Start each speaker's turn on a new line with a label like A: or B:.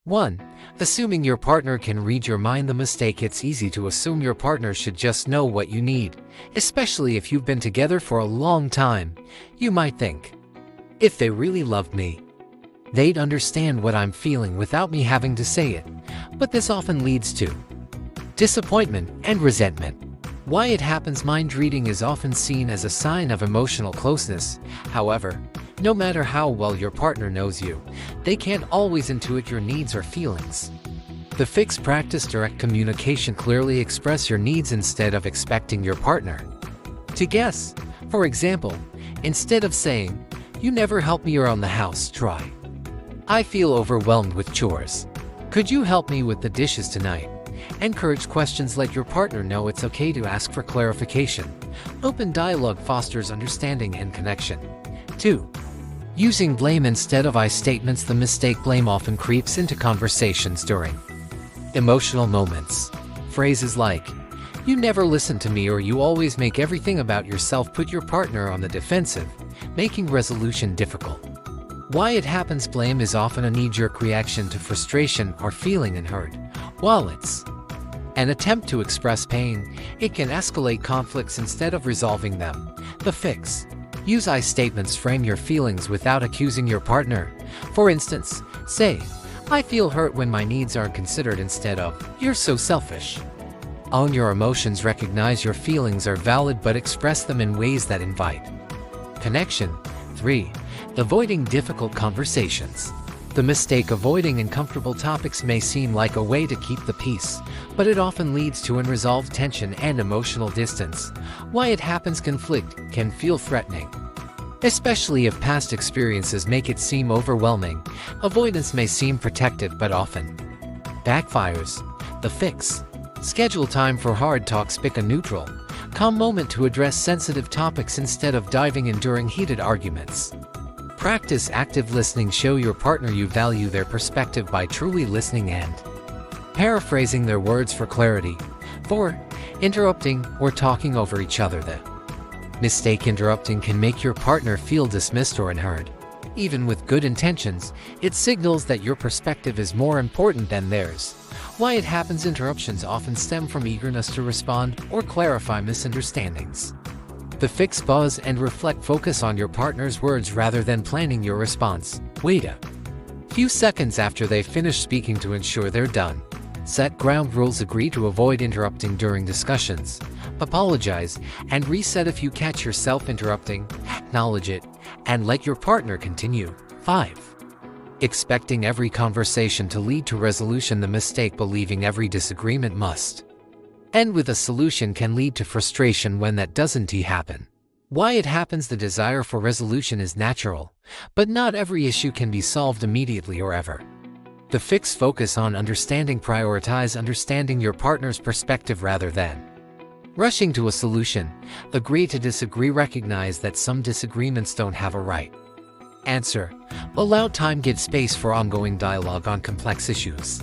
A: 1. Assuming your partner can read your mind. The mistake: it's easy to assume your partner should just know what you need, especially if you've been together for a long time. You might think, if they really loved me, they'd understand what I'm feeling without me having to say it. But this often leads to disappointment and resentment. Why it happens: mind reading is often seen as a sign of emotional closeness. However, no matter how well your partner knows you, they can't always intuit your needs or feelings. The fix: practice direct communication. Clearly express your needs instead of expecting your partner to guess. For example, instead of saying, "You never help me around the house," try, "I feel overwhelmed with chores. Could you help me with the dishes tonight?" Encourage questions. Let your partner know it's okay to ask for clarification. Open dialogue fosters understanding and connection. 2. Using blame instead of I statements. The mistake: blame often creeps into conversations during emotional moments. Phrases like, "You never listen to me," or "You always make everything about yourself," put your partner on the defensive, making resolution difficult. Why it happens: blame is often a knee-jerk reaction to frustration or feeling unheard. While it's an attempt to express pain, it can escalate conflicts instead of resolving them. The fix: use I statements. Frame your feelings without accusing your partner. For instance, say, "I feel hurt when my needs aren't considered," instead of, "You're so selfish." Own your emotions. Recognize your feelings are valid, but express them in ways that invite connection. 3. Avoiding difficult conversations. The mistake: avoiding uncomfortable topics may seem like a way to keep the peace, but it often leads to unresolved tension and emotional distance. Why it happens: conflict can feel threatening, especially if past experiences make it seem overwhelming. Avoidance may seem protective, but often backfires. The fix: schedule time for hard talks. Pick a neutral, calm moment to address sensitive topics instead of diving in during heated arguments. Practice active listening. Show your partner you value their perspective by truly listening and paraphrasing their words for clarity. 4. Interrupting or talking over each other. The mistake: interrupting can make your partner feel dismissed or unheard. Even with good intentions, it signals that your perspective is more important than theirs. Why it happens: interruptions often stem from eagerness to respond or clarify misunderstandings. The fix: pause and reflect. Focus on your partner's words rather than planning your response. Wait a few seconds after they finish speaking to ensure they're done. Set ground rules. Agree to avoid interrupting during discussions. Apologize and reset if you catch yourself interrupting. Acknowledge it and let your partner continue. 5. Expecting every conversation to lead to resolution. The mistake: believing every disagreement must end with a solution can lead to frustration when that doesn't happen. Why it happens: the desire for resolution is natural, but not every issue can be solved immediately or ever. The fix: focus on understanding. Prioritize understanding your partner's perspective rather than rushing to a solution. Agree to disagree. Recognize that some disagreements don't have a right answer. Allow time. Get space for ongoing dialogue on complex issues.